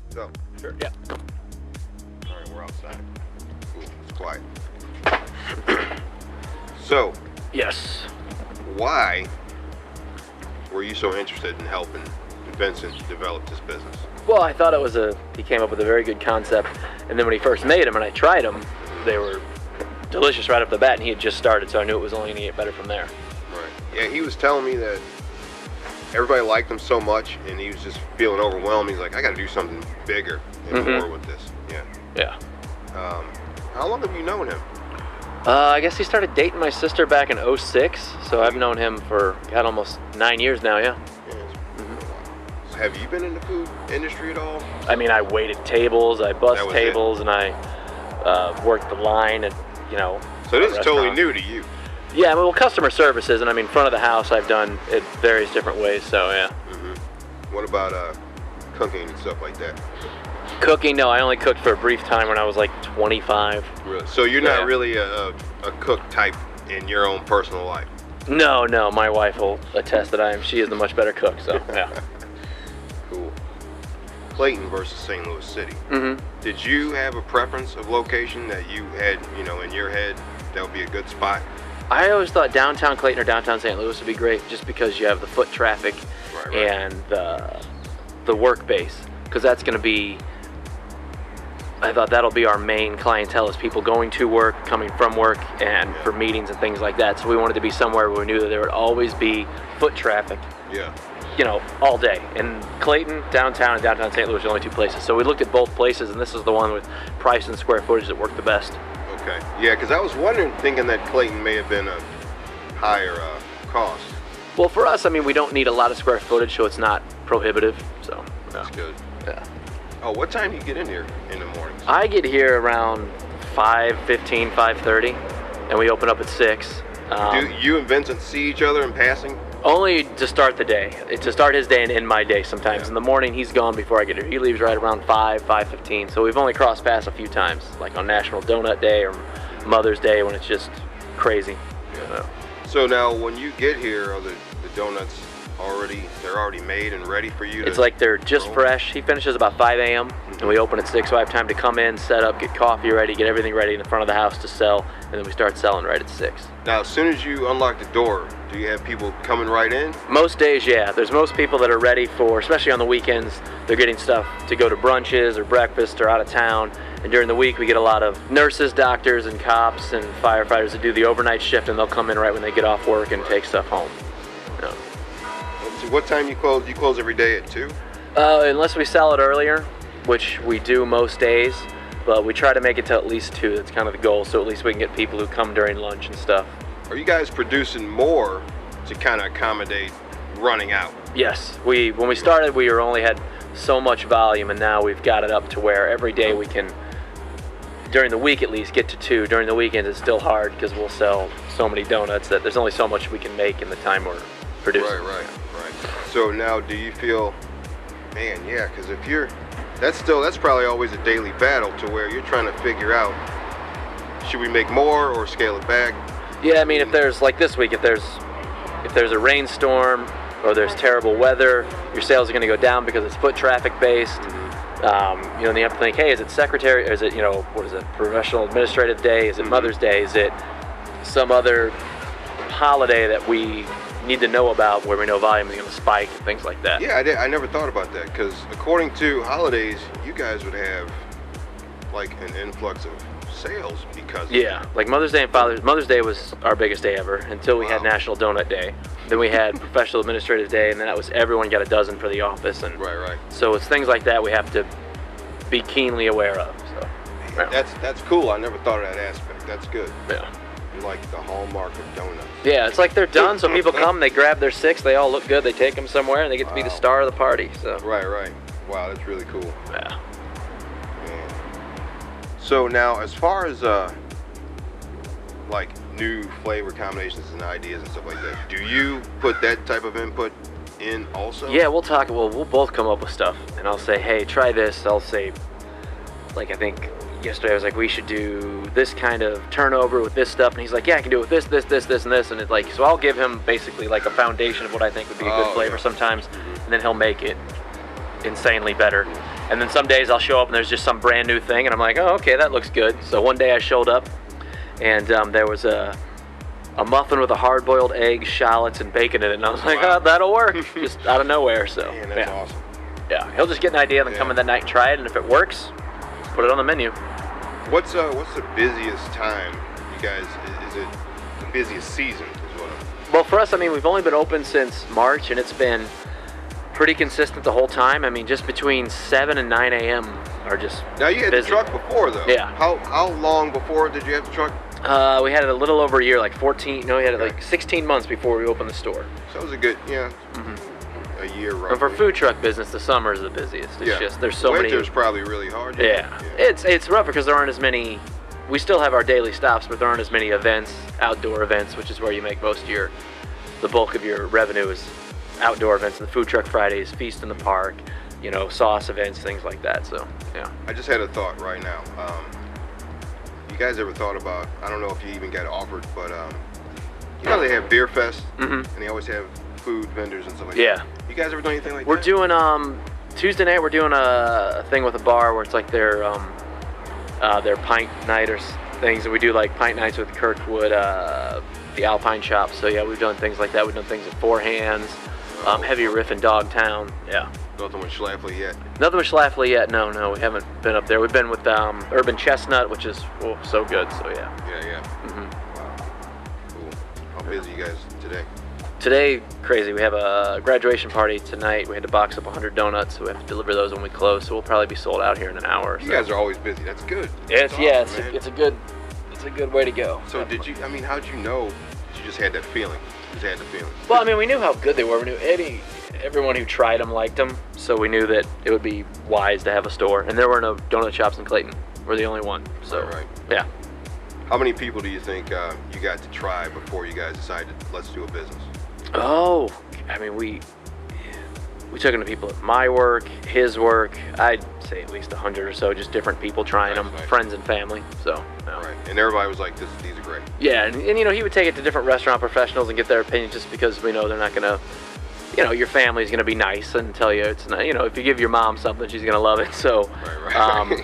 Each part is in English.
So, Sure. Yeah. all right, we're outside. Cool, it's quiet. So, Yes. why were you so interested in helping Vincent develop this business? Well, I thought he came up with a very good concept, and then when he first made them and I tried them, they were delicious right off the bat, and he had just started, so I knew it was only going to get better from there. Right. Yeah, he was telling me that everybody liked him so much, and he was just feeling overwhelmed. He's like, I got to do something bigger and more with this. Yeah. Yeah. How long have you known him? I guess he started dating my sister back in '06, so I've known him for, God, almost 9 years now, yeah. Yeah, it's been a while. So have you been in the food industry at all? I mean, I waited tables, I bussed tables, and I worked the line, and, you know. So this is totally new to you. Yeah, well, customer services, and I mean, front of the house I've done it various different ways, so yeah. What about cooking and stuff like that? Cooking, no, I only cooked for a brief time when I was like 25. Really? So you're not really a cook type in your own personal life? No, my wife will attest that she is the much better cook, so yeah. Cool. Clayton versus St. Louis City. Did you have a preference of location that you had, in your head that would be a good spot? I always thought downtown Clayton or downtown St. Louis would be great, just because you have the foot traffic and the work base, because that's going to be, I thought that'll be our main clientele, is people going to work, coming from work, and for meetings and things like that. So we wanted to be somewhere where we knew that there would always be foot traffic, all day. And Clayton, downtown, and downtown St. Louis are the only two places. So we looked at both places, and this is the one with price and square footage that worked the best. Okay. Yeah, because I was thinking that Clayton may have been a higher cost. Well, for us, I mean, we don't need a lot of square footage, so it's not prohibitive. So that's good. Yeah. Oh, what time do you get in here in the mornings? I get here around 5:15, 5:30, and we open up at 6. Do you and Vincent see each other in passing? Only to start the day. To start his day and end my day sometimes. Yeah. In the morning, he's gone before I get here. He leaves right around 5:15, so we've only crossed paths a few times, like on National Donut Day or Mother's Day when it's just crazy. Yeah. So now, when you get here, are the donuts they're already made and ready for you? It's like they're just fresh. He finishes about 5 a.m. and we open at 6, so I have time to come in, set up, get coffee ready, get everything ready in the front of the house to sell, and then we start selling right at 6. Now, as soon as you unlock the door, do you have people coming right in? Most days, yeah. There's most people that are ready for, especially on the weekends, they're getting stuff to go to brunches or breakfast or out of town. And during the week, we get a lot of nurses, doctors, and cops and firefighters that do the overnight shift, and they'll come in right when they get off work and take stuff home. Yeah. So what time you close? You close every day at 2? Unless we sell it earlier, which we do most days, but we try to make it to at least 2. That's kind of the goal, so at least we can get people who come during lunch and stuff. Are you guys producing more to kind of accommodate running out? Yes. When we started, we only had so much volume, and now we've got it up to where every day we can, during the week at least, get to 2. During the weekends, it's still hard because we'll sell so many donuts that there's only so much we can make in the time we're producing. Right. So now, do you feel, man, yeah, because that's probably always a daily battle to where you're trying to figure out, should we make more or scale it back? Yeah, I mean, if there's, like this week, if there's a rainstorm or there's terrible weather, your sales are going to go down because it's foot traffic based. And you have to think, hey, is it secretary, or is it, what is it, professional administrative day? Is it Mother's Day? Is it some other holiday that we need to know about where we know volume is going to spike and things like that? Yeah, I never thought about that, because according to holidays, you guys would have like an influx of sales because like Mother's Day and Mother's Day was our biggest day ever until we had National Donut Day. Then we had Professional Administrative Day, and then that was everyone got a dozen for the office. And right. So it's things like that we have to be keenly aware of. So that's cool. I never thought of that aspect. That's good. Yeah. Like the hallmark of donuts. Yeah, it's like they're done, so people come, they grab their 6, they all look good, they take them somewhere, and they get to be the star of the party. So Right. Wow, that's really cool. Yeah. Man. So now, as far as like new flavor combinations and ideas and stuff like that, do you put that type of input in also? Yeah, we'll both come up with stuff, and I'll say, hey, try this. I'll say, like, I think yesterday I was like, we should do this kind of turnover with this stuff, and he's like, yeah, I can do it with this, and this, and it's like, so I'll give him basically like a foundation of what I think would be a good flavor sometimes, and then he'll make it insanely better. And then some days I'll show up and there's just some brand new thing, and I'm like, oh, okay, that looks good. So one day I showed up, and there was a muffin with a hard-boiled egg, shallots, and bacon in it, and I was like, oh, that'll work, just out of nowhere. So man, that's awesome. Yeah, he'll just get an idea and then come in that night and try it, and if it works, put it on the menu. What's the busiest time, you guys? Is it the busiest season? Well, for us, I mean, we've only been open since March, and it's been pretty consistent the whole time. I mean, just between 7 and 9 a.m. are just Now, you had busy. the truck before, though. Yeah. How long before did you have the truck? We had it a little over a year, like 14. No, we had it like 16 months before we opened the store. So it was a good, a year roughly. And for food truck business, the summer is the busiest. It's just there's so many. Winter's probably really hard. Yeah. It's rough because there aren't as many. We still have our daily stops, but there aren't as many events, outdoor events, which is where you make most of the bulk of your revenue is outdoor events. The food truck Fridays, feast in the park, sauce events, things like that. So yeah. I just had a thought right now. You guys ever thought about? I don't know if you even got offered, but they have beer fest, and they always have food vendors and stuff like that. You guys ever done anything like that? We're doing Tuesday night. We're doing a thing with a bar where it's like their pint night or things, and we do like pint nights with Kirkwood, the Alpine Shop. So yeah, we've done things like that. We've done things at Four Hands, Heavy Riff in Dogtown. Yeah. Nothing with Schlafly yet. Nothing with Schlafly yet. No, we haven't been up there. We've been with Urban Chestnut, which is so good. So yeah. Wow. Cool. How busy you guys today? Today, crazy. We have a graduation party tonight. We had to box up 100 donuts, so we have to deliver those when we close. So we'll probably be sold out here in an hour. Or so. You guys are always busy. That's good. It's a good way to go. So how'd you know? You just had that feeling. You just had the feeling. Well, I mean, we knew how good they were. We knew everyone who tried them liked them, so we knew that it would be wise to have a store. And there were no donut shops in Clayton. We're the only one. So right. Yeah. How many people do you think you got to try before you guys decided let's do a business? Oh, I mean, we took them to people at my work, his work. I'd say at least 100 or so, just different people trying them, friends and family. So, Right, and everybody was like, "These are great." Yeah, and he would take it to different restaurant professionals and get their opinion, just because we know they're not gonna, your family's gonna be nice and tell you it's not. If you give your mom something, she's gonna love it. So,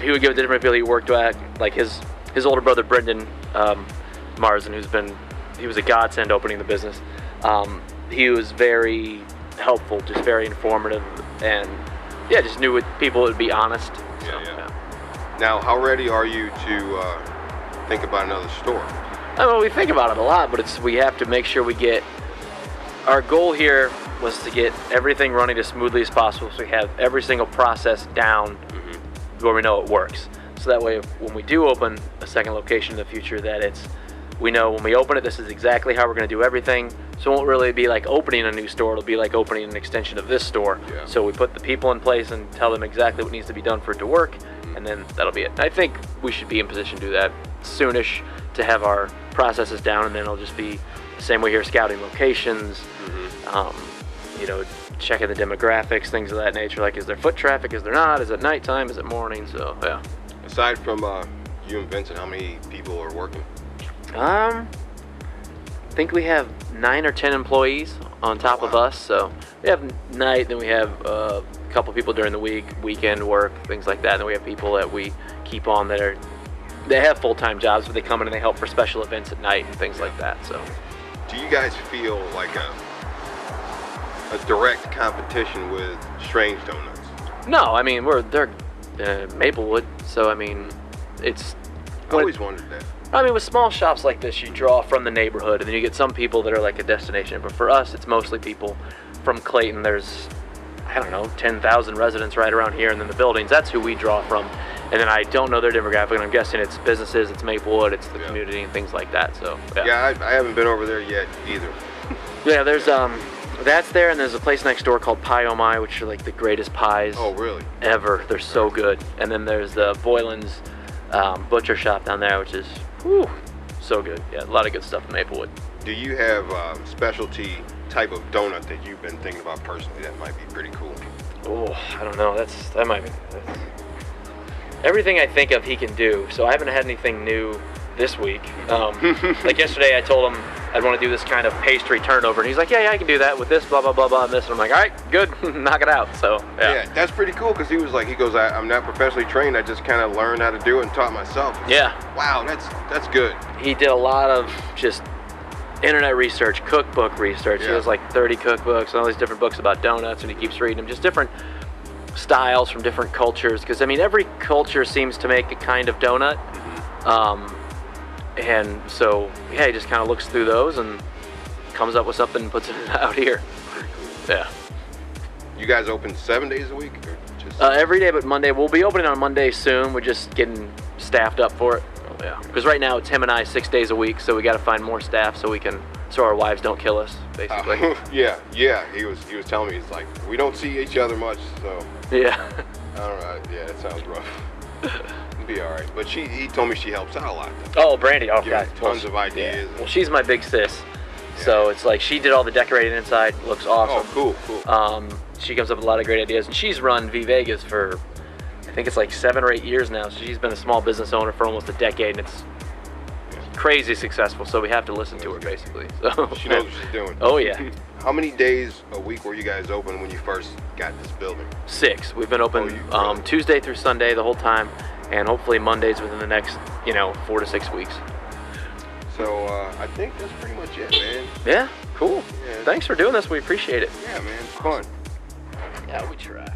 he would give it to different people he worked with, like his older brother Brendan Marzen, he was a godsend opening the business. He was very helpful, just very informative, and just knew people would be honest. Yeah. Now, how ready are you to think about another store? I mean, we think about it a lot, but we have to make sure we get. Our goal here was to get everything running as smoothly as possible, so we have every single process down where we know it works. So that way, when we do open a second location in the future, that we know when we open it, this is exactly how we're going to do everything. So it won't really be like opening a new store. It'll be like opening an extension of this store. Yeah. So we put the people in place and tell them exactly what needs to be done for it to work, and then that'll be it. I think we should be in position to do that soonish, to have our processes down, and then it'll just be the same way here, scouting locations, checking the demographics, things of that nature. Like, is there foot traffic? Is there not? Is it nighttime? Is it morning? So, yeah. Aside from you and Vincent, how many people are working? I think we have 9 or 10 employees on top of us. So we have night, then we have a couple people during the week, weekend work, things like that. And then we have people that we keep on they have full-time jobs, but they come in and they help for special events at night and things like that. So, do you guys feel like a direct competition with Strange Donuts? No, I mean they're Maplewood, so I mean I always wondered that. I mean, with small shops like this, you draw from the neighborhood, and then you get some people that are like a destination. But for us, it's mostly people from Clayton. There's, 10,000 residents right around here, and then the buildings. That's who we draw from. And then I don't know their demographic, and I'm guessing it's businesses, it's Maplewood, it's the community, and things like that. So yeah, I haven't been over there yet either. Yeah, there's that's there, and there's a place next door called Pie Oh My, which are like the greatest pies. Oh, really? Ever. They're so good. And then there's the Boylan's butcher shop down there, which is so good. Yeah, a lot of good stuff in Maplewood. Do you have specialty type of donut that you've been thinking about personally that might be pretty cool? Oh, I don't know. That might be. everything I think of he can do. So I haven't had anything new this week. Like yesterday, I told him I'd want to do this kind of pastry turnover, and he's like, yeah, I can do that with this, blah, blah, blah, blah, and this. And I'm like, all right, good, knock it out. So, yeah, that's pretty cool, because he goes, I'm not professionally trained, I just kind of learned how to do it and taught myself. Yeah. Wow, that's good. He did a lot of just internet research, cookbook research. He has like 30 cookbooks and all these different books about donuts, and he keeps reading them, just different styles from different cultures, because I mean every culture seems to make a kind of donut. And so yeah, he just kind of looks through those and comes up with something and puts it out here. Yeah. You guys open 7 days a week, or just every day but Monday? We'll be opening on Monday soon. We're just getting staffed up for it. Yeah, because right now it's him and I 6 days a week, so we got to find more staff so our wives don't kill us, basically. Yeah. He was telling me, he's like, we don't see each other much, so. Yeah. I don't know. Yeah, that sounds rough. It'll be all right. But he told me she helps out a lot, though. Oh, Brandy. Oh, God. Tons of ideas. Yeah. Well, she's my big sis, so it's like she did all the decorating inside. Looks awesome. Oh, cool. She comes up with a lot of great ideas, and she's run V Vegas for, I think it's like 7 or 8 years now. So she's been a small business owner for almost a decade, and it's crazy successful. So we have to listen to her, basically. So she knows what she's doing. Oh yeah. How many days a week were you guys open when you first got this building? 6. We've been open Tuesday through Sunday the whole time, and hopefully Mondays within the next 4 to 6 weeks. So I think that's pretty much it, man. Yeah, cool. Yeah. Thanks for doing this. We appreciate it. Yeah, man. It's fun. Yeah, we try.